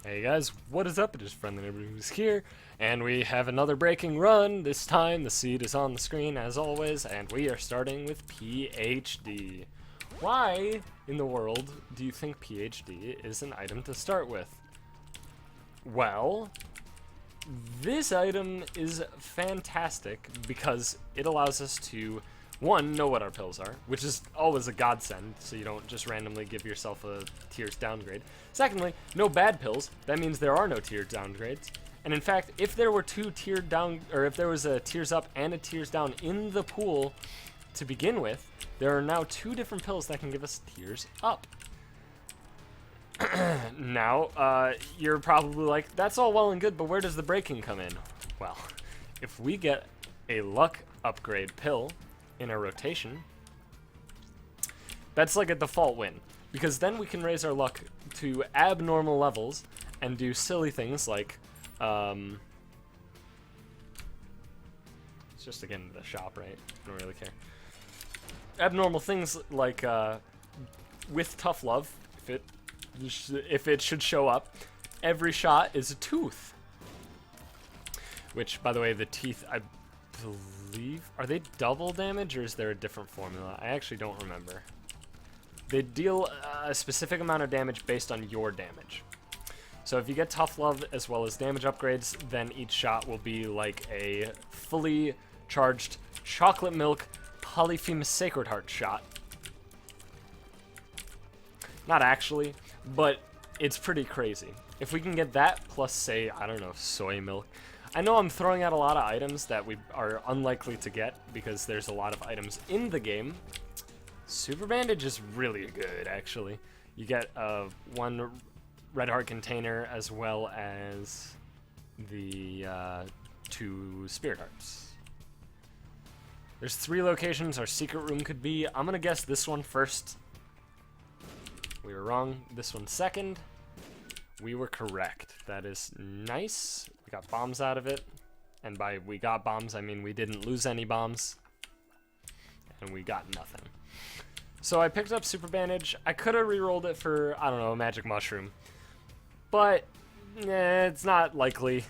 Hey guys, what is up? It is Friendly Neighbor Who's here, and we have another breaking run. This time the seed is on the screen as always, and we are starting with PhD. Why in the world do you think PhD is an item to start with? Well, this item is fantastic because it allows us to, one, know what our pills are, which is always a godsend, so you don't just randomly give yourself a tiers downgrade. Secondly, no bad pills. That means there are no tier downgrades. And in fact, if there were two tiered down, or if there was a tiers up and a tiers down in the pool to begin with, there are now two different pills that can give us tiers up. Now, you're probably like, that's all well and good, but where does the breaking come in? Well, if we get a luck upgrade pill in our rotation, that's like a default win, because then we can raise our luck to abnormal levels and do silly things like, it's just again the shop, right? I don't really care. Abnormal things like, with tough love, if it should show up, every shot is a tooth. Which, by the way, the teeth, I believe, are they double damage or is there a different formula? I actually don't remember. They deal a specific amount of damage based on your damage. So if you get tough love as well as damage upgrades, then each shot will be like a fully charged chocolate milk Polyphemus Sacred Heart shot. Not actually, but it's pretty crazy. If we can get that plus, say, I don't know, soy milk. I know I'm throwing out a lot of items that we are unlikely to get because there's a lot of items in the game. Super Bandage is really good, actually. You get one red heart container as well as the 2 spirit hearts. There's 3 locations our secret room could be. I'm gonna guess this one first. We were wrong. This one second. We were correct. That is nice. We got bombs out of it. And by we got bombs, I mean we didn't lose any bombs. And we got nothing. So I picked up Super Bandage. I could have re-rolled it for, I don't know, a Magic Mushroom. But, it's not likely.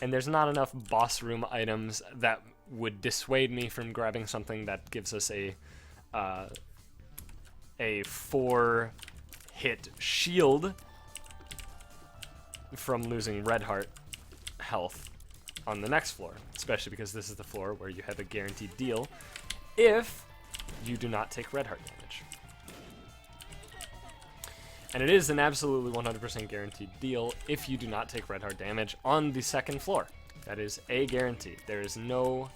And there's not enough boss room items that would dissuade me from grabbing something that gives us a 4-hit shield from losing red heart health on the next floor, especially because this is the floor where you have a guaranteed deal if you do not take red heart damage. And it is an absolutely 100% guaranteed deal if you do not take red heart damage on the second floor. That is a guarantee. There is no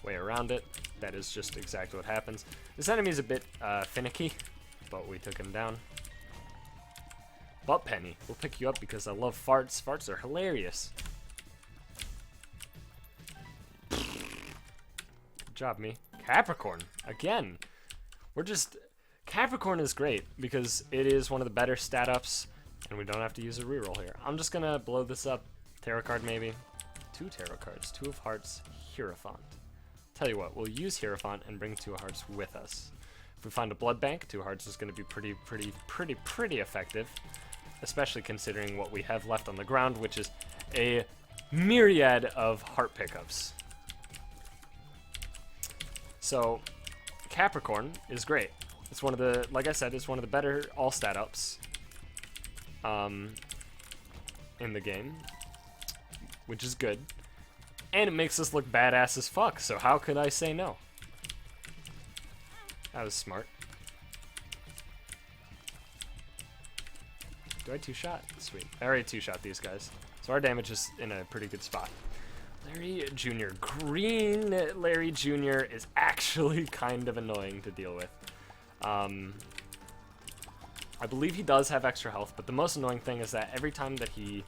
way around it. That is just exactly what happens. This enemy is a bit finicky, but we took him down. But Penny, we'll pick you up because I love farts. Farts are hilarious. Good job, me. Capricorn, again. Capricorn is great because it is one of the better stat ups and we don't have to use a reroll here. I'm just gonna blow this up. Tarot card maybe. 2 tarot cards, 2 of hearts, Hierophant. Tell you what, we'll use Hierophant and bring 2 of hearts with us. If we find a blood bank, 2 hearts is gonna be pretty effective, especially considering what we have left on the ground, which is a myriad of heart pickups. So, Capricorn is great. It's one of the, like I said, it's one of the better all stat ups in the game, which is good. And it makes us look badass as fuck, so how could I say no? That was smart. Do I 2-shot? Sweet. I already 2-shot these guys. So our damage is in a pretty good spot. Larry Jr. Green Larry Jr. is actually kind of annoying to deal with. I believe he does have extra health, but the most annoying thing is that every time that he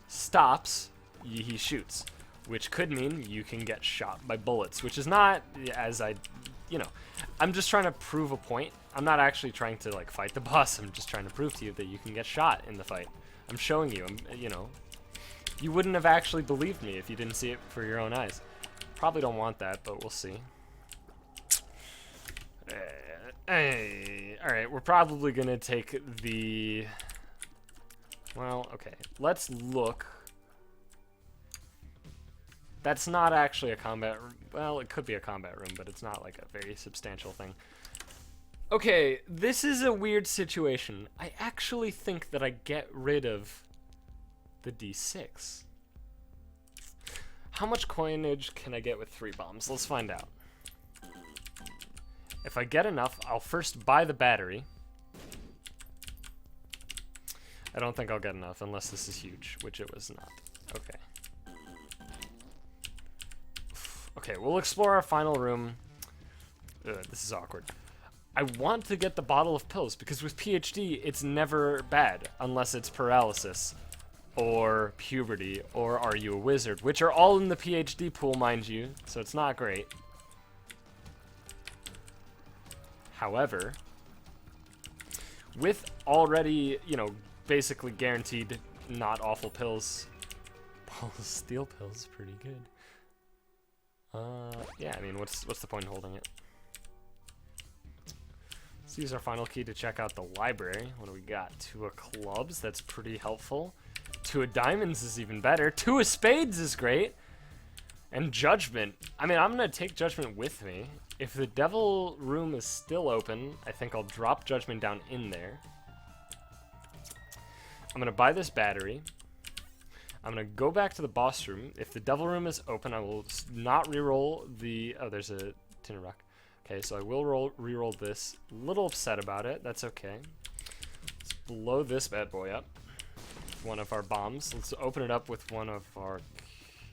stops, he shoots, which could mean you can get shot by bullets, which is not as I'm just trying to prove a point. I'm not actually trying to like fight the boss. I'm just trying to prove to you that you can get shot in the fight. I'm showing you. You wouldn't have actually believed me if you didn't see it for your own eyes. Probably don't want that, but we'll see. Alright, we're probably gonna take the Well, okay. Let's look. That's not actually a combat room. Well, it could be a combat room, but it's not like a very substantial thing. Okay, this is a weird situation. I actually think that I get rid of the D6. How much coinage can I get with 3 bombs? Let's find out. If I get enough, I'll first buy the battery. I don't think I'll get enough unless this is huge, which it was not. Okay. Okay, we'll explore our final room. This is awkward. I want to get the bottle of pills because with PhD, it's never bad unless it's paralysis or puberty or are you a wizard, which are all in the PhD pool, mind you, so it's not great. However, with already, you know, basically guaranteed not awful pills, steel pills pretty good. Yeah, I mean, what's the point in holding it? Let's use our final key to check out the library. What do we got? 2 of clubs, that's pretty helpful. 2 of diamonds is even better. 2 of spades is great. And judgment. I mean, I'm gonna take judgment with me. If the devil room is still open, I think I'll drop judgment down in there. I'm gonna buy this battery. I'm gonna go back to the boss room. If the devil room is open, I will not reroll the... Oh, there's a tin of rock. Okay, so I will reroll this. A little upset about it. That's okay. Let's blow this bad boy up. One of our bombs. Let's open it up with one of our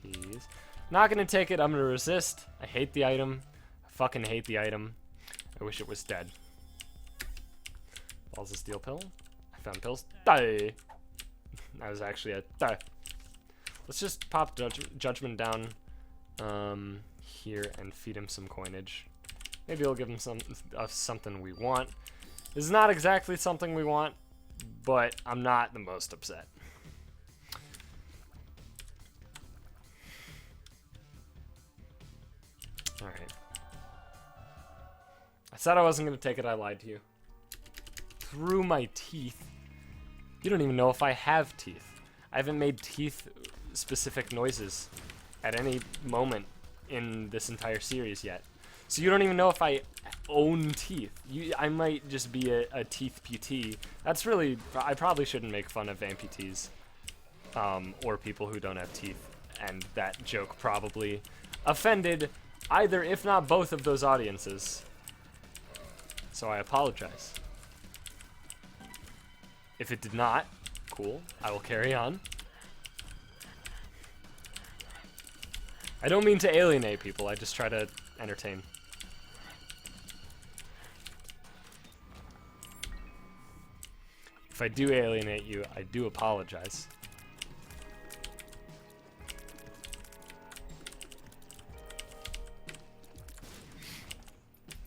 keys. Not gonna take it. I'm gonna resist. I hate the item. I fucking hate the item. I wish it was dead. Balls of steel pill. I found pills. Die. That was actually a die. Let's just pop judgment down here and feed him some coinage. Maybe it'll give him something we want. This is not exactly something we want, but I'm not the most upset. Alright. I said I wasn't going to take it, I lied to you. Through my teeth. You don't even know if I have teeth. I haven't made teeth-specific noises at any moment in this entire series yet. So you don't even know if I own teeth. I might just be a teeth putee. That's really... I probably shouldn't make fun of amputees. Or people who don't have teeth. And that joke probably offended either, if not both, of those audiences. So I apologize. If it did not, cool. I will carry on. I don't mean to alienate people. I just try to entertain. If I do alienate you, I do apologize.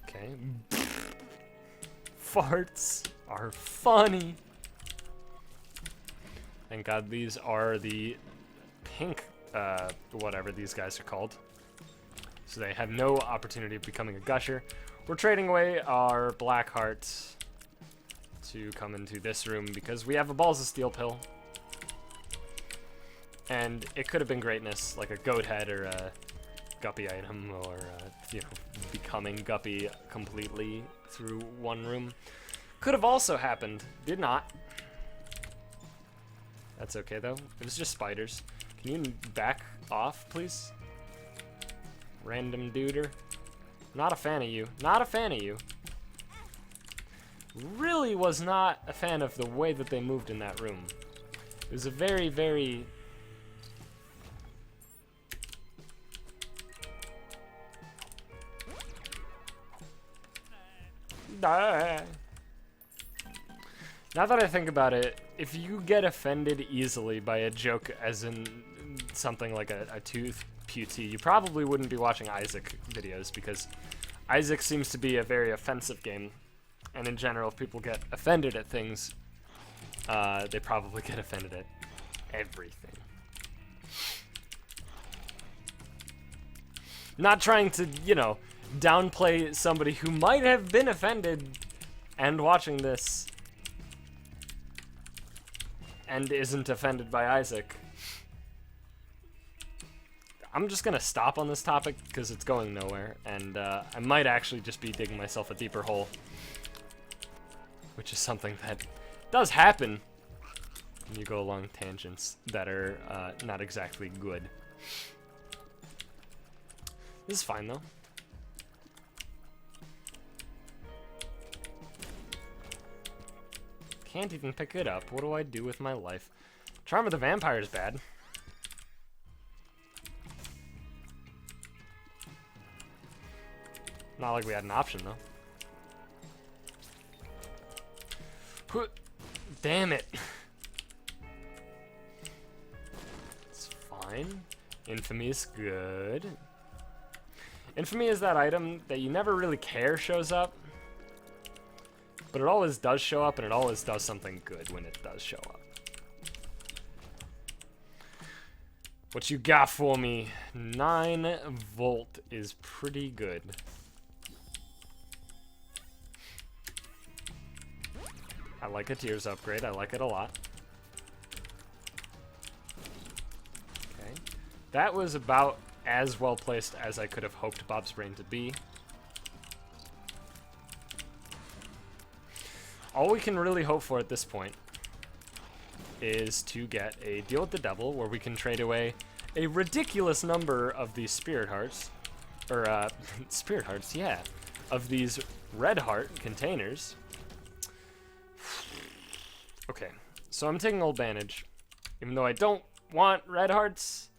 Okay. Farts are funny. Thank God these are the pink, whatever these guys are called. So they have no opportunity of becoming a gusher. We're trading away our black hearts to come into this room because we have a balls of steel pill. And it could have been greatness, like a goat head or a guppy item, or you know, becoming guppy completely through one room. Could have also happened, did not. That's okay though. It was just spiders. Can you back off, please? Random duder. Not a fan of you. Not a fan of you. Really was not a fan of the way that they moved in that room. It was a very, very... Now that I think about it, if you get offended easily by a joke as in something like a tooth putee, you probably wouldn't be watching Isaac videos, because Isaac seems to be a very offensive game. And in general, if people get offended at things, they probably get offended at everything. Not trying to, you know, downplay somebody who might have been offended and watching this and isn't offended by Isaac. I'm just gonna stop on this topic because it's going nowhere, and I might actually just be digging myself a deeper hole, which is something that does happen when you go along tangents that are not exactly good. This is fine, though. Can't even pick it up. What do I do with my life? Charm of the Vampire is bad. Not like we had an option, though. Damn it. It's fine. Infamy is good. Infamy is that item that you never really care shows up, but it always does show up, and it always does something good when it does show up. What you got for me? 9 volt is pretty good. I like a Tears upgrade. I like it a lot. Okay. That was about as well placed as I could have hoped Bob's Brain to be. All we can really hope for at this point is to get a Deal with the Devil, where we can trade away a ridiculous number of these Spirit Hearts. Or, Spirit Hearts, yeah. Of these Red Heart containers. Okay, so I'm taking Old Bandage. Even though I don't want Red Hearts,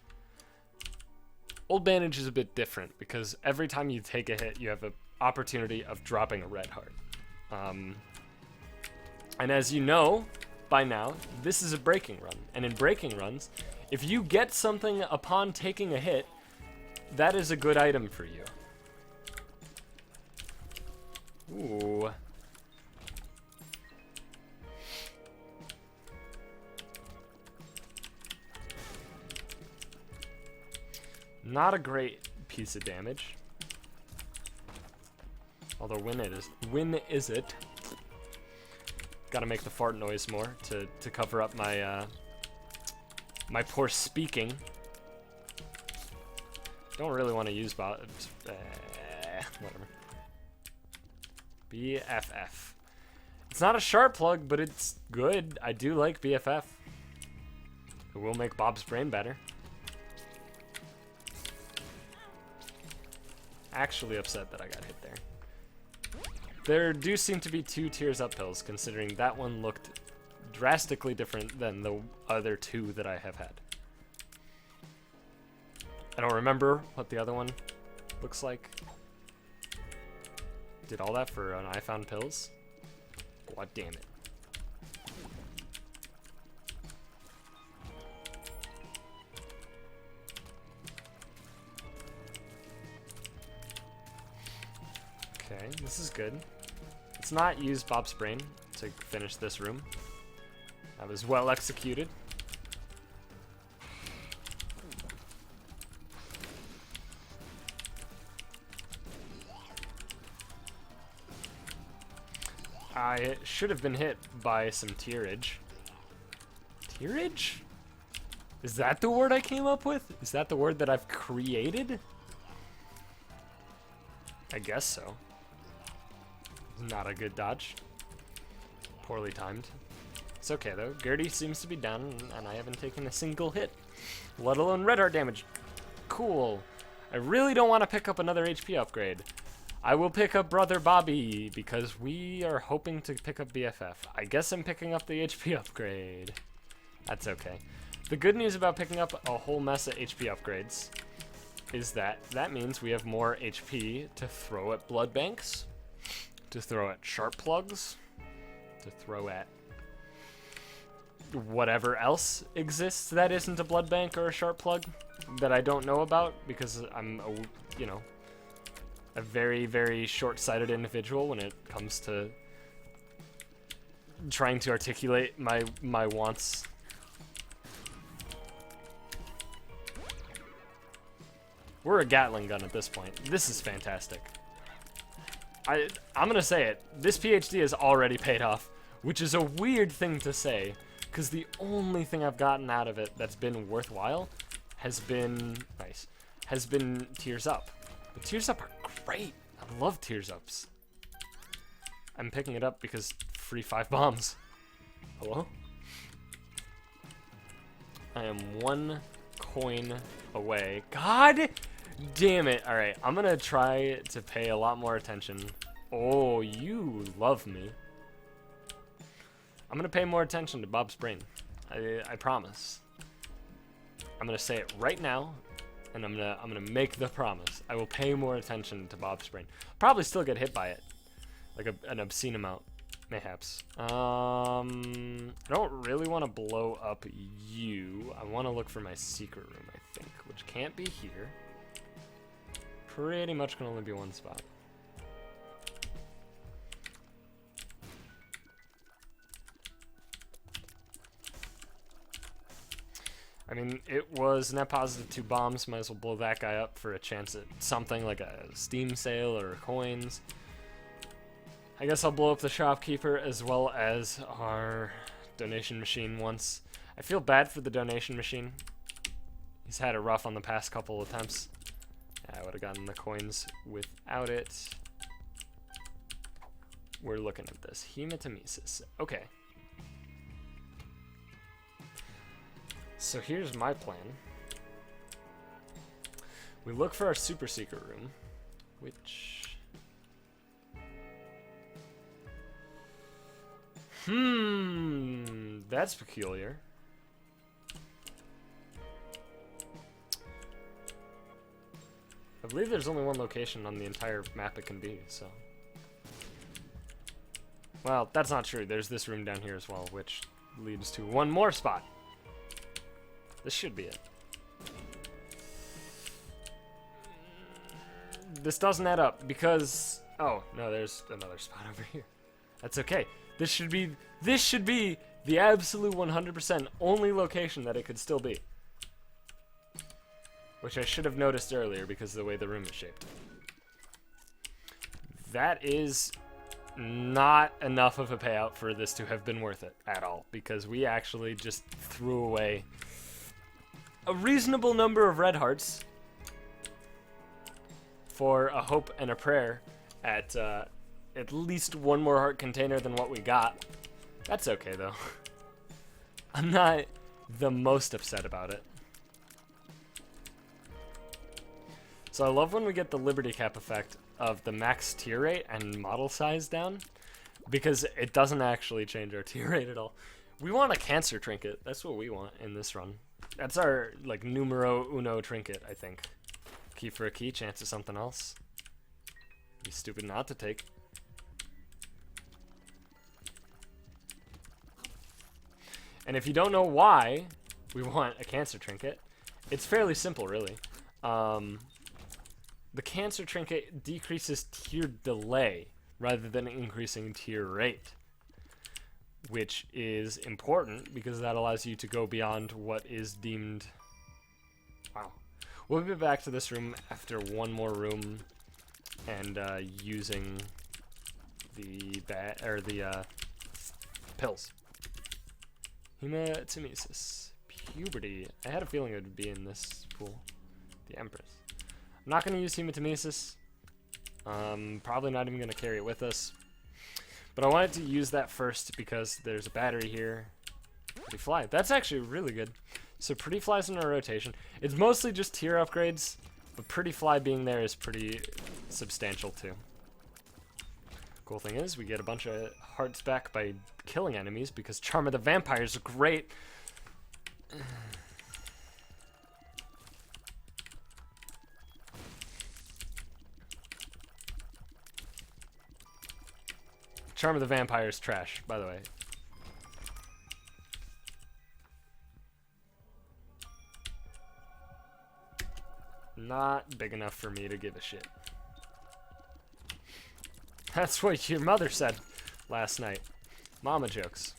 Old Bandage is a bit different, because every time you take a hit, you have an opportunity of dropping a Red Heart. And as you know, by now, this is a breaking run. And in breaking runs, if you get something upon taking a hit, that is a good item for you. Ooh. Not a great piece of damage. Although when is it? Gotta make the fart noise more to cover up my my poor speaking. Don't really want to use whatever. BFF. It's not a sharp plug, but it's good. I do like BFF. It will make Bob's Brain better. Actually upset that I got hit there. There do seem to be 2 Tears Up pills, considering that one looked drastically different than the other 2 that I have had. I don't remember what the other one looks like. Did all that for an I Found Pills? God damn it. Okay, this is good. Let's not use Bob's Brain to finish this room. That was well executed. I should have been hit by some tearage. Tearage? Is that the word I came up with? Is that the word that I've created? I guess so. Not a good dodge. Poorly timed. It's okay though. Gertie seems to be down, and I haven't taken a single hit, let alone red heart damage. Cool. I really don't want to pick up another HP upgrade. I will pick up Brother Bobby, because we are hoping to pick up BFF. I guess I'm picking up the HP upgrade. That's okay. The good news about picking up a whole mess of HP upgrades is that means we have more HP to throw at blood banks, to throw at sharp plugs, to throw at whatever else exists that isn't a blood bank or a sharp plug that I don't know about, because I'm a very, very short-sighted individual when it comes to trying to articulate my wants. We're a Gatling gun at this point. This is fantastic. I'm gonna say it. This PhD has already paid off, which is a weird thing to say, Because the only thing I've gotten out of it that's been worthwhile has been, nice, has been Tears Up. But Tears Up are great. I love Tears Ups. I'm picking it up because free 5 bombs. Hello? I am 1 coin away. God damn it. Alright, I'm gonna try to pay a lot more attention. Oh, you love me. I'm gonna pay more attention to Bob's brain. I promise. I'm gonna say it right now, and I'm gonna make the promise. I will pay more attention to Bob's brain. Probably still get hit by it, like an obscene amount, mayhaps. I don't really want to blow up you. I want to look for my secret room, I think, which can't be here. Pretty much can only be one spot. I mean, it was net positive 2 bombs. Might as well blow that guy up for a chance at something like a Steam sale or coins. I guess I'll blow up the shopkeeper as well as our donation machine once. I feel bad for the donation machine. He's had it rough on the past couple attempts. Yeah, I would have gotten the coins without it. We're looking at this. Hematemesis. Okay. So here's my plan. We look for our super secret room, which... that's peculiar. I believe there's only one location on the entire map it can be, so... Well, that's not true. There's this room down here as well, which leads to one more spot. This should be it. This doesn't add up because... Oh, no, there's another spot over here. That's okay. This should be the absolute 100% only location that it could still be. Which I should have noticed earlier because of the way the room is shaped. That is not enough of a payout for this to have been worth it at all, because we actually just threw away a reasonable number of red hearts for a hope and a prayer at least one more heart container than what we got. That's okay, though. I'm not the most upset about it. So I love when we get the Liberty Cap effect of the max tier rate and model size down, because it doesn't actually change our tier rate at all. We want a cancer trinket. That's what we want in this run. That's our, like, numero uno trinket, I think. Key for a key, chance of something else. Be stupid not to take. And if you don't know why we want a cancer trinket, it's fairly simple, really. The cancer trinket decreases tier delay rather than increasing tier rate, which is important because that allows you to go beyond what is deemed... Wow. We'll be back to this room after one more room and using the pills. Hematemesis. Puberty. I had a feeling it would be in this pool. The Empress. I'm not going to use Hematemesis. Probably not even going to carry it with us. But I wanted to use that first because there's a battery here. Pretty Fly. That's actually really good. So Pretty Fly's in our rotation. It's mostly just tier upgrades, but Pretty Fly being there is pretty substantial too. Cool thing is, we get a bunch of hearts back by killing enemies because Charm of the Vampire is great. Charm of the Vampire is trash, by the way. Not big enough for me to give a shit. That's what your mother said last night. Mama jokes.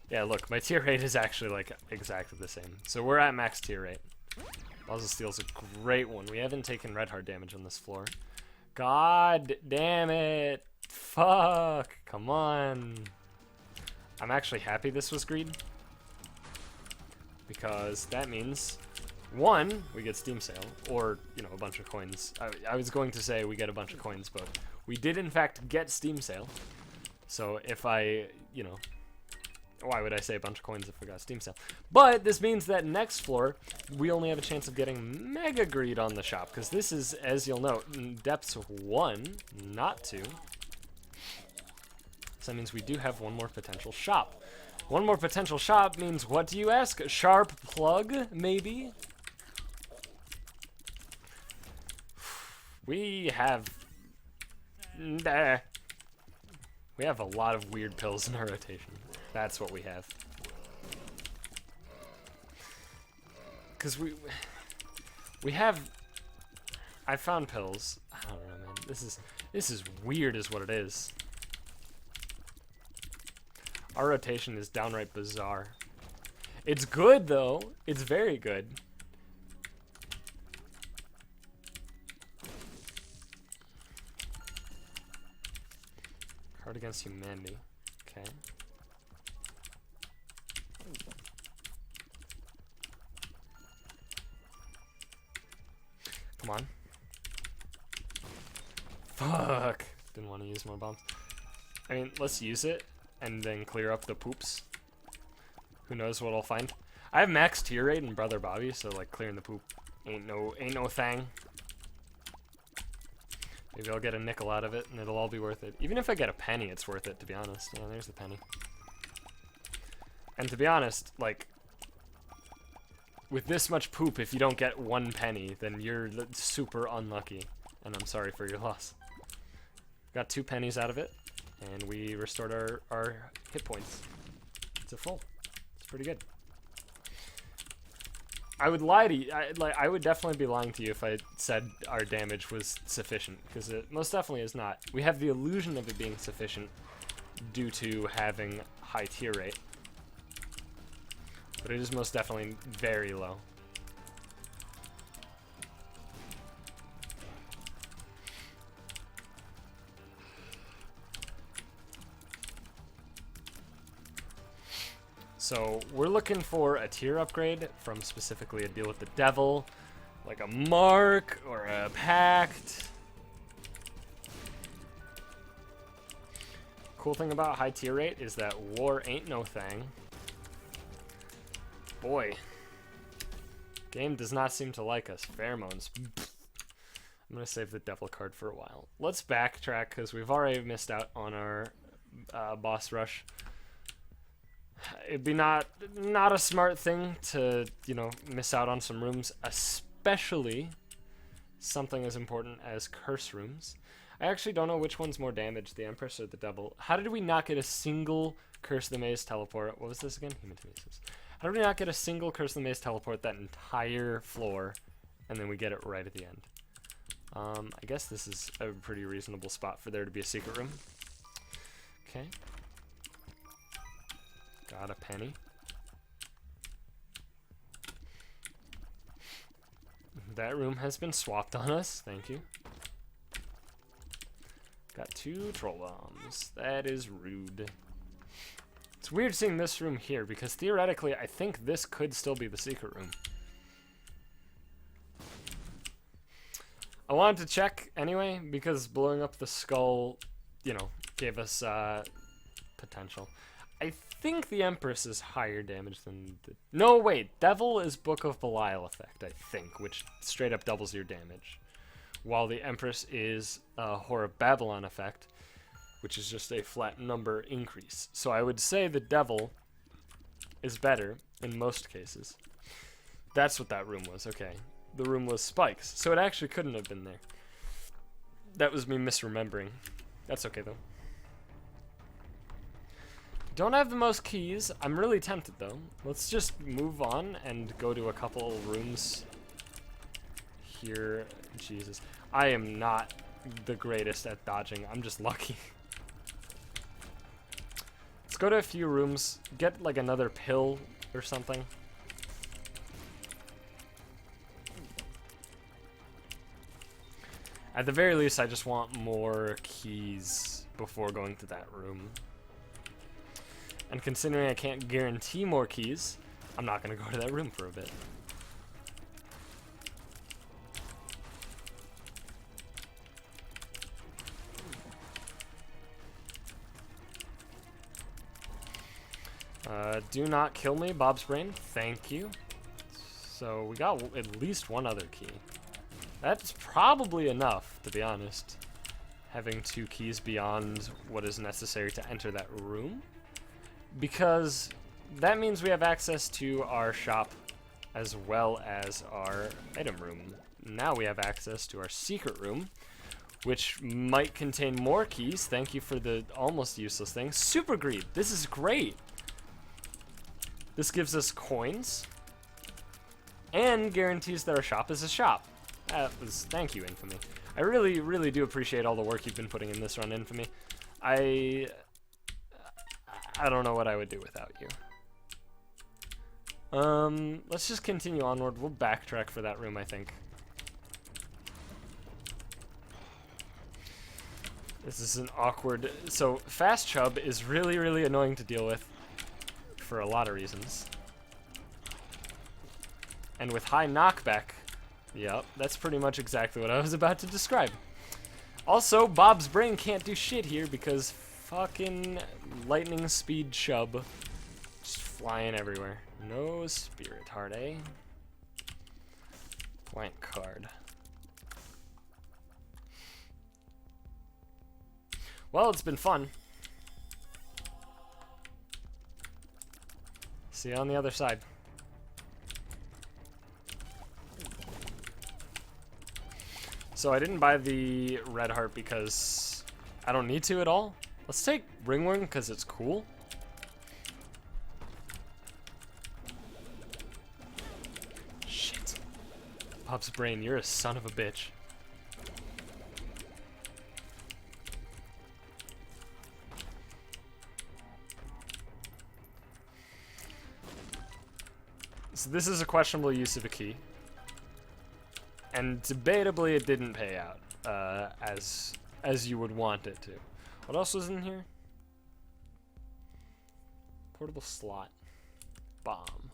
Yeah, look, my tier rate is actually like exactly the same. So we're at max tier rate. Balls of Steel's a great one. We haven't taken red heart damage on this floor. God damn it. Fuck. Come on. I'm actually happy this was greed, because that means, one, we get Steam sale, or, you know, a bunch of coins. I was going to say we get a bunch of coins, but we did in fact get Steam sale. So if I, you know, why would I say a bunch of coins if we got Steam sale? But this means that next floor, we only have a chance of getting Mega Greed on the shop, because this is, as you'll note, depths 1, not 2. So that means we do have one more potential shop. One more potential shop means, what do you ask? Sharp plug, maybe? We have... We have a lot of weird pills in our rotation. That's what we have. Because we have... I found pills. I don't know, man. This is weird is what it is. Our rotation is downright bizarre. It's good, though. It's very good. Card Against Humanity. Okay. Come on. Fuck. Didn't want to use more bombs. I mean, let's use it and then clear up the poops. Who knows what I'll find. I have max tier rate in Brother Bobby, so like clearing the poop ain't no thing. Maybe I'll get a nickel out of it and it'll all be worth it. Even if I get a penny, it's worth it, to be honest. Yeah, there's the penny. And to be honest, like, with this much poop, if you don't get 1 penny, then you're super unlucky. And I'm sorry for your loss. Got 2 pennies out of it, and we restored our hit points to full. It's pretty good. I would lie to you. I would definitely be lying to you if I said our damage was sufficient, because it most definitely is not. We have the illusion of it being sufficient due to having high tier rate, but it is most definitely very low. So we're looking for a tier upgrade from specifically a deal with the devil, like a mark or a pact. Cool thing about high tier rate is that war ain't no thing. Boy, game does not seem to like us. Pheromones. I'm gonna save the devil card for a while. Let's backtrack because we've already missed out on our boss rush. It'd be not a smart thing to, you know, miss out on some rooms, especially something as important as curse rooms. I actually don't know which one's more damage, the Empress or the Devil. How did we not get a single Curse the Maze teleport? What was this again? Hematemesis. How did we not get a single Curse the Maze teleport that entire floor, and then we get it right at the end? I guess this is a pretty reasonable spot for there to be a secret room. Okay. Got a penny. That room has been swapped on us. Thank you. Got 2 troll bombs. That is rude. It's weird seeing this room here because theoretically I think this could still be the secret room. I wanted to check anyway because blowing up the skull, you know, gave us potential. I think the Empress is higher damage than the... No, wait. Devil is Book of Belial effect, I think, which straight up doubles your damage. While the Empress is a Whore of Babylon effect, which is just a flat number increase. So I would say the Devil is better in most cases. That's what that room was. Okay. The room was spikes. So it actually couldn't have been there. That was me misremembering. That's okay, though. Don't have the most keys. I'm really tempted, though. Let's just move on and go to a couple rooms here. Jesus. I am not the greatest at dodging. I'm just lucky. Let's go to a few rooms. Get, like, another pill or something. At the very least, I just want more keys before going to that room. And considering I can't guarantee more keys, I'm not going to go to that room for a bit. Do not kill me, Bob's Brain. Thank you. So we got at least one other key. That's probably enough, to be honest. Having 2 keys beyond what is necessary to enter that room. Because that means we have access to our shop as well as our item room. Now we have access to our secret room, which might contain more keys. Thank you for the almost useless thing. Super Greed. This is great. This gives us coins and guarantees that our shop is a shop. Thank you, Infamy. I really, really do appreciate all the work you've been putting in this run, Infamy. I don't know what I would do without you. Let's just continue onward. We'll backtrack for that room, I think. This is an awkward... So, Fast Chub is really, really annoying to deal with for a lot of reasons. And with high knockback, yep, that's pretty much exactly what I was about to describe. Also, Bob's Brain can't do shit here because fucking lightning speed Chub just flying everywhere. No spirit heart, eh? Blank card. Well, it's been fun. See you on the other side. So I didn't buy the red heart because I don't need to at all. Let's take ringworm because it's cool. Shit. Bob's Brain, you're a son of a bitch. So this is a questionable use of a key. And debatably it didn't pay out, as you would want it to. What else was in here? Portable slot. Bomb.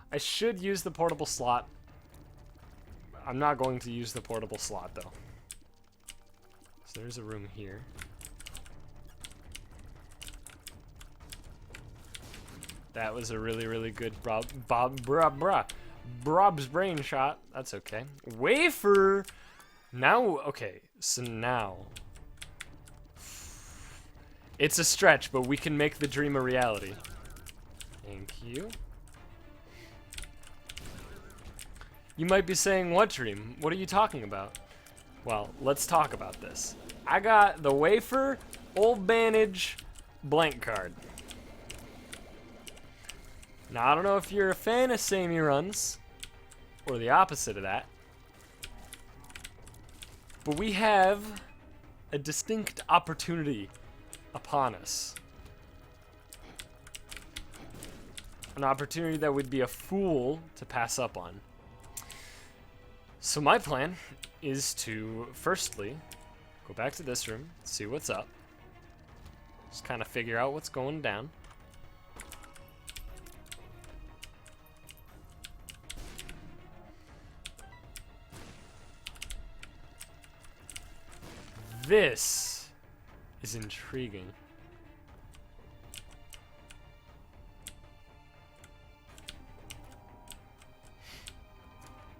I should use the portable slot. I'm not going to use the portable slot, though. So there's a room here. That was a really, really good Bob's Brain shot. That's okay. Wafer! Now, okay, so now. It's a stretch, but we can make the dream a reality. Thank you. You might be saying, what dream? What are you talking about? Well, let's talk about this. I got the Wafer, Old Bandage, blank card. Now, I don't know if you're a fan of samey runs, or the opposite of that, but we have a distinct opportunity upon us. An opportunity that would be a fool to pass up on. So my plan is to, firstly, go back to this room, see what's up, just kind of figure out what's going down. This is intriguing.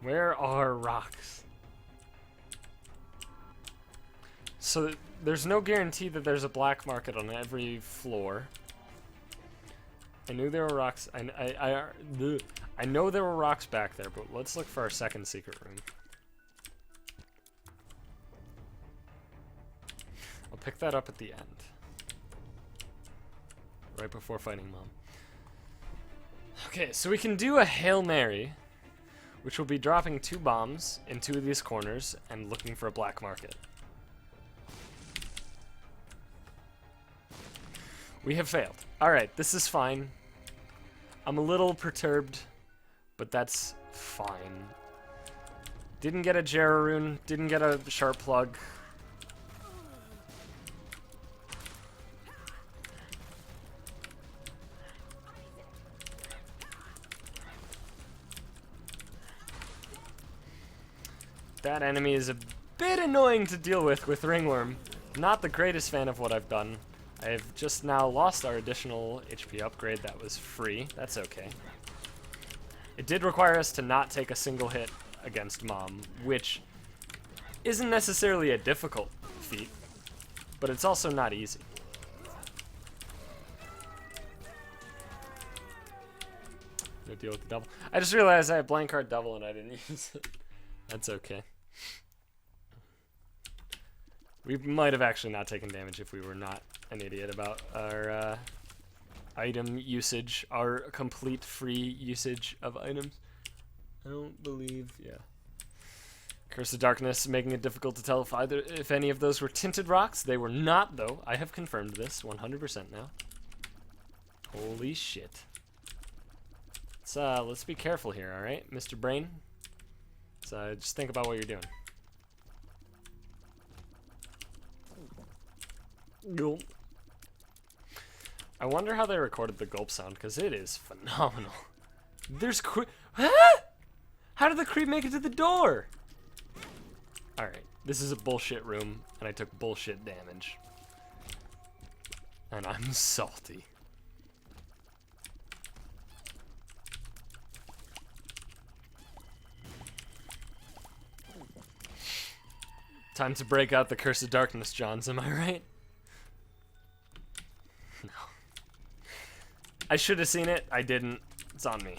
Where are rocks? So there's no guarantee that there's a black market on every floor. I knew there were rocks. I know there were rocks back there, but let's look for our second secret room. I'll pick that up at the end. Right before fighting Mom. Okay, so we can do a Hail Mary, which will be dropping 2 bombs in 2 of these corners and looking for a black market. We have failed. Alright, this is fine. I'm a little perturbed, but that's fine. Didn't get a Jeraroon, didn't get a Sharp Plug. That enemy is a bit annoying to deal with Ringworm. Not the greatest fan of what I've done. I've just now lost our additional HP upgrade that was free. That's okay. It did require us to not take a single hit against Mom, which isn't necessarily a difficult feat, but it's also not easy. No deal with the double. I just realized I have blank card double and I didn't use it. That's okay. We might have actually not taken damage if we were not an idiot about our item usage, our complete free usage of items. I don't believe, yeah. Curse of Darkness, making it difficult to tell if any of those were tinted rocks. They were not, though. I have confirmed this 100% now. Holy shit. Let's be careful here, all right, Mr. Brain? So just think about what you're doing. Gulp. I wonder how they recorded the gulp sound, because it is phenomenal. There's huh? How did the creep make it to the door? Alright, this is a bullshit room, and I took bullshit damage. And I'm salty. Time to break out the Curse of Darkness, Johns, am I right? No. I should have seen it, I didn't. It's on me.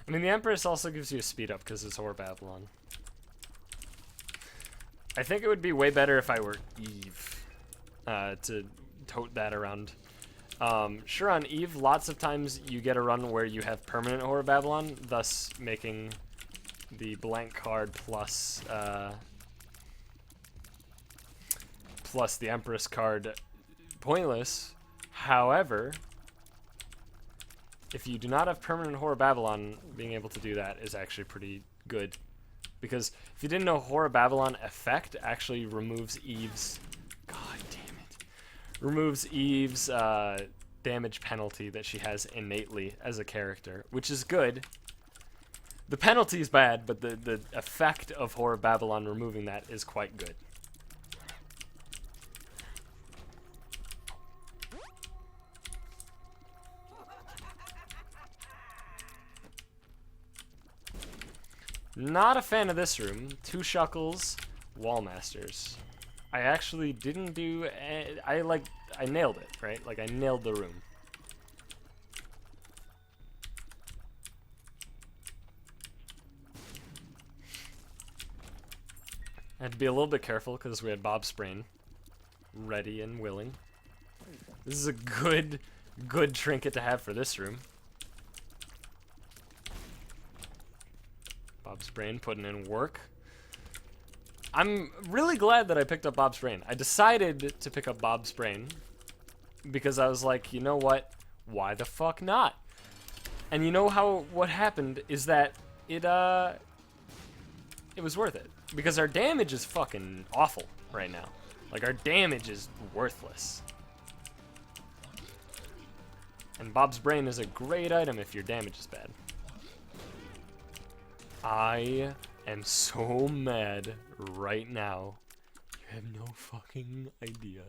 I mean, the Empress also gives you a speed up because it's Whore Babylon. I think it would be way better if I were Eve to tote that around. Sure, on Eve, lots of times you get a run where you have permanent Whore Babylon, thus making the blank card plus the Empress card pointless. However, if you do not have permanent Whore Babylon, being able to do that is actually pretty good. Because if you didn't know, Whore Babylon effect actually removes Eve's... God damn it. Removes Eve's damage penalty that she has innately as a character, which is good. The penalty is bad, but the effect of Whore Babylon removing that is quite good. Not a fan of this room. 2 Shuckles, Wallmasters. I actually didn't do... I nailed it, right? Like, I nailed the room. I had to be a little bit careful because we had Bob Sprain ready and willing. This is a good trinket to have for this room. Bob's Brain putting in work. I'm really glad that I picked up Bob's Brain. I decided to pick up Bob's Brain because I was like, you know what? Why the fuck not? And you know what happened is that it was worth it. Because our damage is fucking awful right now. Like, our damage is worthless. And Bob's Brain is a great item if your damage is bad. I am so mad right now. You have no fucking idea.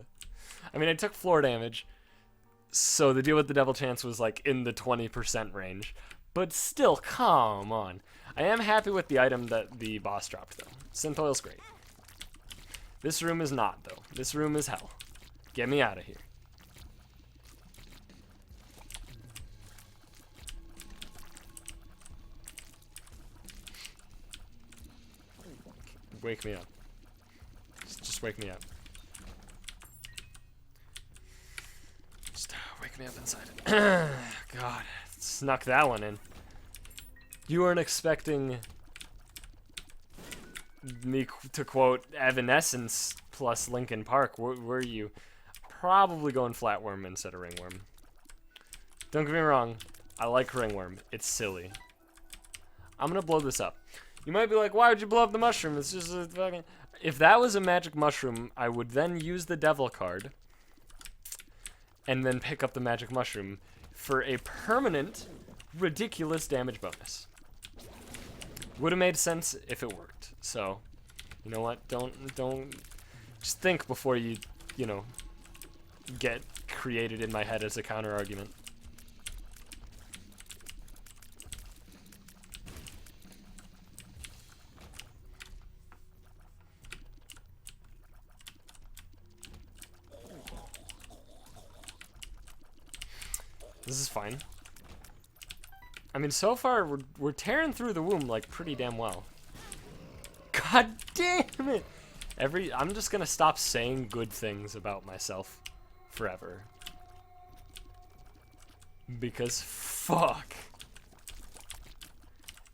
I mean, I took floor damage, so the deal with the devil chance was like in the 20% range. But still, come on. I am happy with the item that the boss dropped, though. Synth Oil's great. This room is not, though. This room is hell. Get me out of here. Wake me up. Just wake me up. Just wake me up inside. God, snuck that one in. You weren't expecting me to quote Evanescence plus Linkin Park, were you? Probably going Flatworm instead of Ringworm. Don't get me wrong, I like Ringworm. It's silly. I'm gonna blow this up. You might be like, why would you blow up the mushroom? It's just a fucking... If that was a magic mushroom, I would then use the devil card and then pick up the magic mushroom. for a permanent, ridiculous damage bonus. Would have made sense if it worked. So, you know what? Don't just think before you know, get created in my head as a counter argument. This is fine. I mean, so far, we're tearing through the womb, like, pretty damn well. God damn it! I'm just gonna stop saying good things about myself forever. Because, fuck.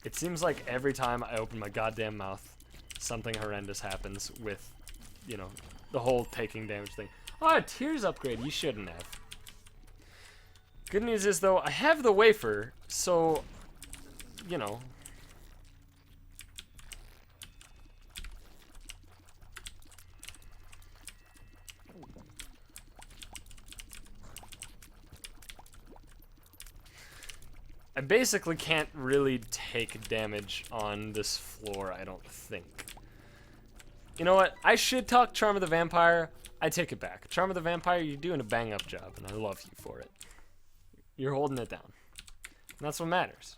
It seems like every time I open my goddamn mouth, something horrendous happens with, you know, the whole taking damage thing. Oh, tears upgrade, you shouldn't have. Good news is, though, I have the wafer, so, you know. I basically can't really take damage on this floor, I don't think. You know what? I should talk Charm of the Vampire. I take it back. Charm of the Vampire, you're doing a bang-up job, and I love you for it. You're holding it down. And that's what matters.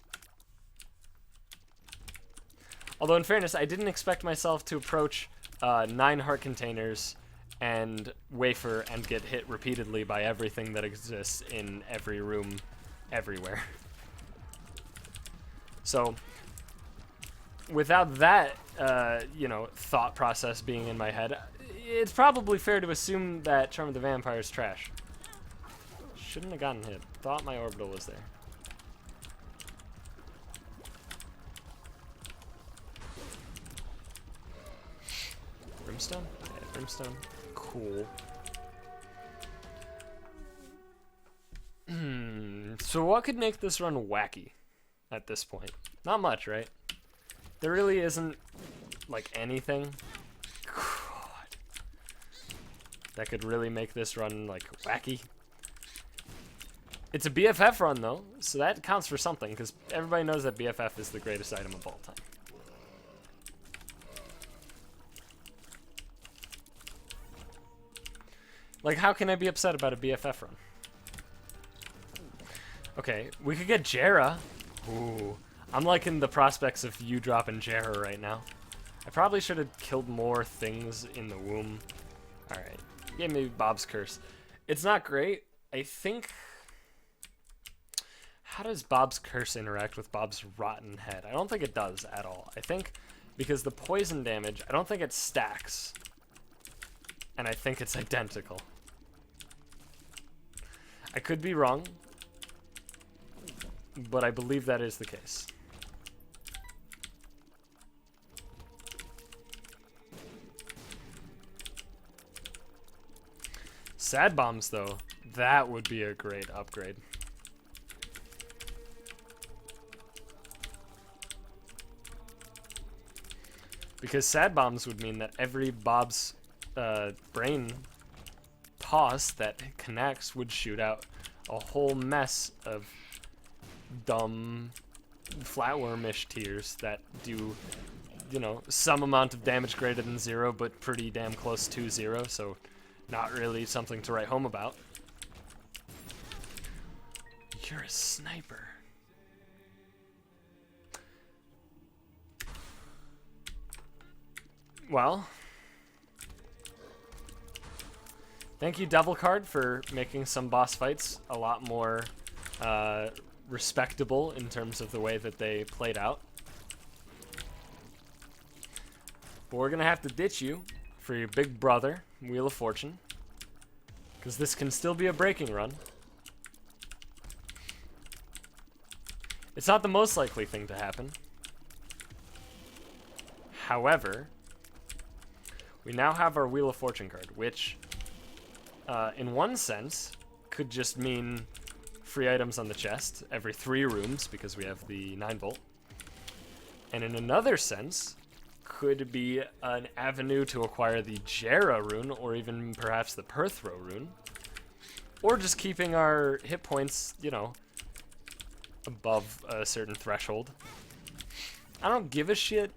Although, in fairness, I didn't expect myself to approach 9 heart containers and wafer and get hit repeatedly by everything that exists in every room, everywhere. So, without that, you know, thought process being in my head, it's probably fair to assume that Charm of the Vampire is trash. Shouldn't have gotten hit. Thought my orbital was there. Brimstone? Yeah, Brimstone. Cool. So what could make this run wacky at this point? Not much, right? There really isn't, like, anything. God. That could really make this run, like, wacky. It's a BFF run, though, so that counts for something, because everybody knows that BFF is the greatest item of all time. Like, how can I be upset about a BFF run? Okay, we could get Jera. Ooh, I'm liking the prospects of you dropping Jera right now. I probably should have killed more things in the womb. Alright, yeah, maybe Bob's Curse. It's not great. I think... How does Bob's Curse interact with Bob's Rotten Head? I don't think it does at all. I think because the poison damage, I don't think it stacks. And I think it's identical. I could be wrong, but I believe that is the case. Sad Bombs, though, that would be a great upgrade. Because Sad Bombs would mean that every Bob's brain toss that connects would shoot out a whole mess of dumb flatwormish tears that do, you know, some amount of damage greater than 0, but pretty damn close to 0, so not really something to write home about. You're a sniper. Well, thank you, Devil Card, for making some boss fights a lot more respectable in terms of the way that they played out. But we're going to have to ditch you for your big brother, Wheel of Fortune, because this can still be a breaking run. It's not the most likely thing to happen. However, we now have our Wheel of Fortune card, which, in one sense, could just mean free items on the chest every 3 rooms, because we have the 9-volt. And in another sense, could be an avenue to acquire the Jera rune, or even perhaps the Perthro rune. Or just keeping our hit points, you know, above a certain threshold. I don't give a shit.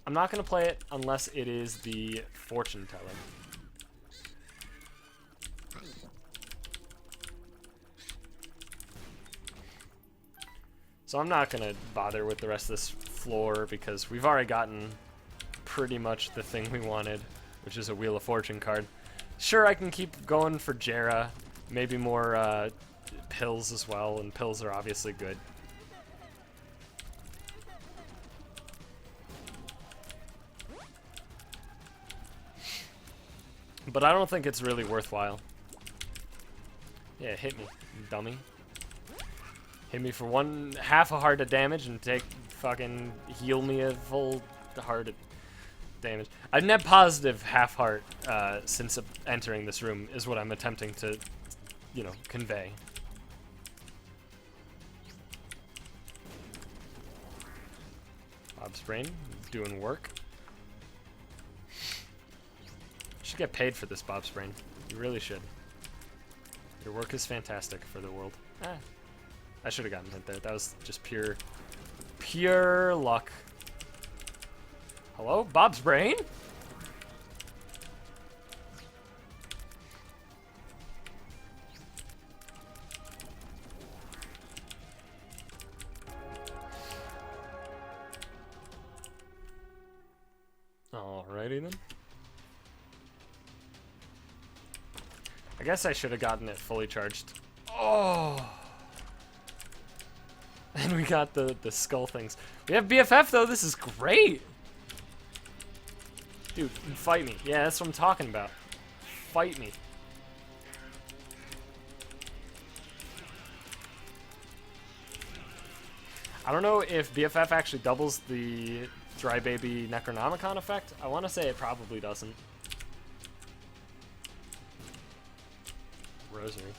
I'm not going to play it unless it is the fortune teller. So I'm not going to bother with the rest of this floor because we've already gotten pretty much the thing we wanted, which is a Wheel of Fortune card. Sure, I can keep going for Jera, maybe more pills as well, and pills are obviously good. But I don't think it's really worthwhile. Yeah, hit me, dummy. Hit me for half a heart of damage and fucking heal me a full heart of damage. I've net positive half heart since entering this room is what I'm attempting to, you know, convey. Bob's Brain doing work. Should get paid for this, Bob's Brain. You really should. Your work is fantastic for the world. I should have gotten hit there. That was just pure luck. Hello, Bob's Brain? Alrighty then. I guess I should have gotten it fully charged. Oh! And we got the skull things. We have BFF though, this is great! Dude, fight me. Yeah, that's what I'm talking about. Fight me. I don't know if BFF actually doubles the Dry Baby Necronomicon effect. I want to say it probably doesn't. Rosary.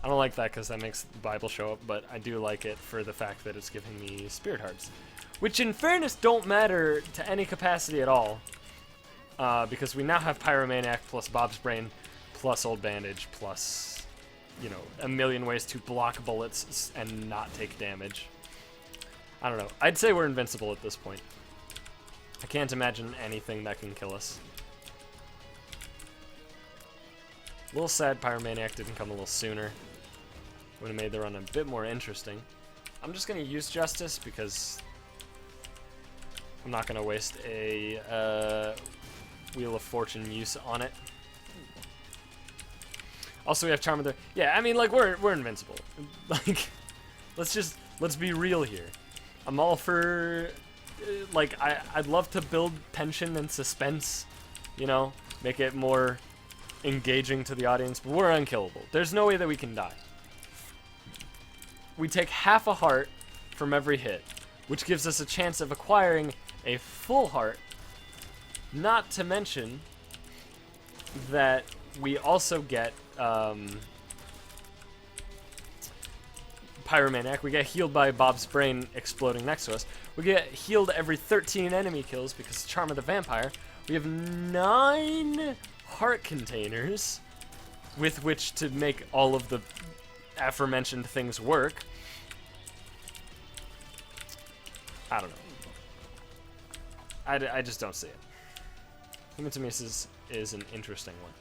I don't like that because that makes the Bible show up, but I do like it for the fact that it's giving me Spirit Hearts. Which, in fairness, don't matter to any capacity at all. Because we now have Pyromaniac plus Bob's Brain plus Old Bandage plus, you know, a million ways to block bullets and not take damage. I don't know. I'd say we're invincible at this point. I can't imagine anything that can kill us. A little sad Pyromaniac didn't come a little sooner. Would have made the run a bit more interesting. I'm just going to use Justice because I'm not going to waste a Wheel of Fortune use on it. Also, we have Charm of the... Yeah, I mean, like, we're invincible. Like, let's be real here. I'm all for... like, I'd love to build tension and suspense, you know? Make it more engaging to the audience, but we're unkillable. There's no way that we can die. We take half a heart from every hit, which gives us a chance of acquiring a full heart, not to mention that we also get Pyromaniac. We get healed by Bob's Brain exploding next to us. We get healed every 13 enemy kills because Charm of the Vampire. We have 9 heart containers with which to make all of the aforementioned things work. I don't know. I just don't see it. Hematemesis is an interesting one.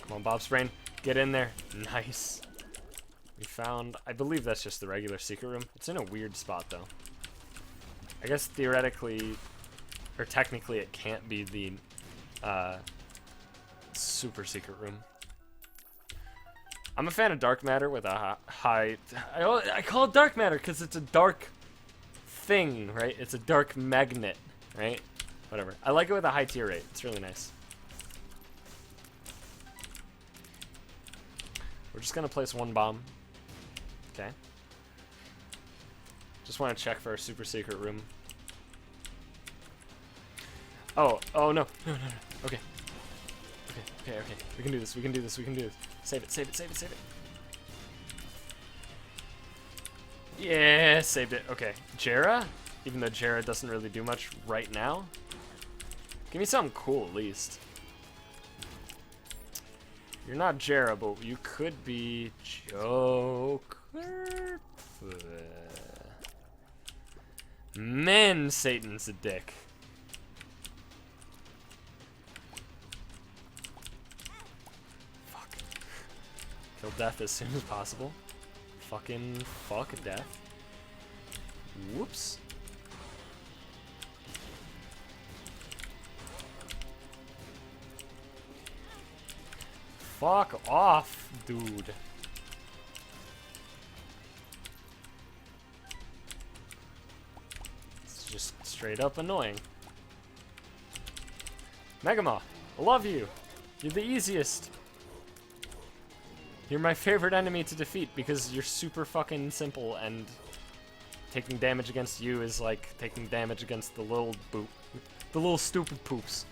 Come on, Bob's Brain. Get in there. Nice. We found... I believe that's just the regular secret room. It's in a weird spot, though. I guess theoretically... or technically it can't be the super secret room. I'm a fan of dark matter with a high... I call it dark matter because it's a dark thing, right? It's a dark magnet, right? Whatever. I like it with a high tier rate. It's really nice. We're just going to place one bomb. Okay. Just want to check for our super secret room. Oh, no. No. Okay. Okay. We can do this. We can do this. Save it. Yeah, saved it. Okay. Jera? Even though Jera doesn't really do much right now. Give me something cool, at least. You're not Jera, but you could be Joker. Man, Satan's a dick. Fuck. Kill death as soon as possible. Fucking fuck death. Whoops. Fuck off, dude. It's just straight up annoying. Megamaw, I love you. You're the easiest. You're my favorite enemy to defeat because you're super fucking simple, and taking damage against you is like taking damage against the little stupid poops.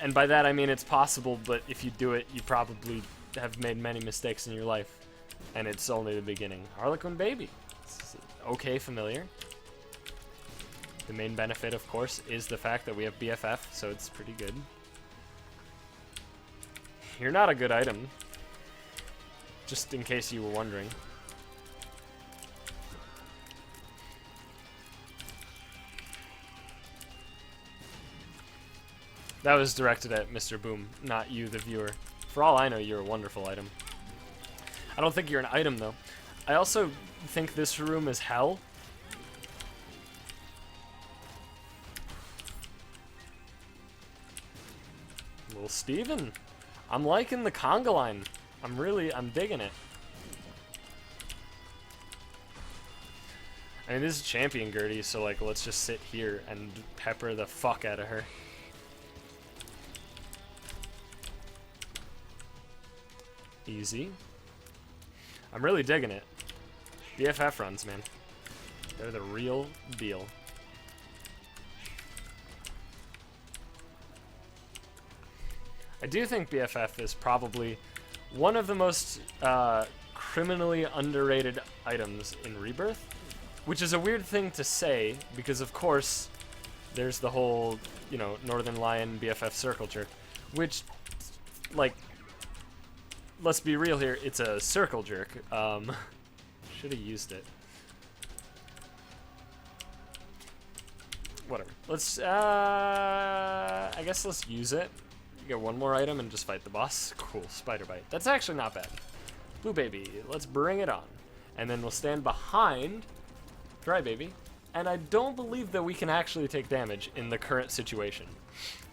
And by that I mean it's possible, but if you do it, you probably have made many mistakes in your life. And it's only the beginning. Harlequin Baby. It's okay familiar. The main benefit, of course, is the fact that we have BFF, so it's pretty good. You're not a good item. Just in case you were wondering. That was directed at Mr. Boom, not you, the viewer. For all I know, you're a wonderful item. I don't think you're an item, though. I also think this room is hell. Little Steven. I'm liking the conga line. I'm digging it. I mean, this is Champion Gertie, so, like, let's just sit here and pepper the fuck out of her. Easy. I'm really digging it. BFF runs, man. They're the real deal. I do think BFF is probably one of the most criminally underrated items in Rebirth, which is a weird thing to say because, of course, there's the whole, you know, Northern Lion BFF circle jerk, which, like, let's be real here, it's a circle jerk. Should have used it. Whatever. Let's, I guess let's use it. Get one more item and just fight the boss. Cool, Spider Bite. That's actually not bad. Blue Baby, let's bring it on. And then we'll stand behind Dry Baby. And I don't believe that we can actually take damage in the current situation.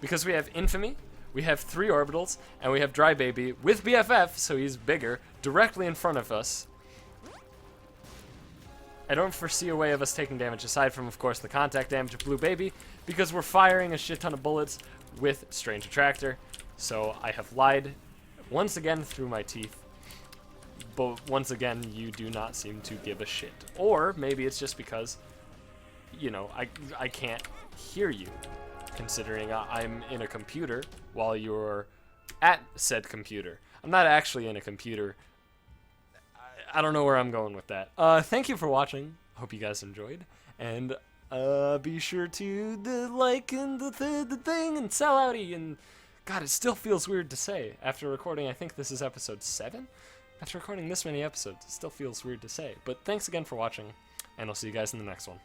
Because we have Infamy, we have 3 orbitals, and we have Dry Baby with BFF, so he's bigger, directly in front of us. I don't foresee a way of us taking damage, aside from, of course, the contact damage of Blue Baby, because we're firing a shit ton of bullets with Strange Attractor. So I have lied once again through my teeth. But once again, you do not seem to give a shit. Or maybe it's just because, you know, I can't hear you, considering I'm in a computer while you're at said computer. I'm not actually in a computer. I don't know where I'm going with that. Thank you for watching. Hope you guys enjoyed. And be sure to like and the thing and sell outie. And God, it still feels weird to say after recording. I think this is episode 7. After recording this many episodes, it still feels weird to say. But thanks again for watching, and I'll see you guys in the next one.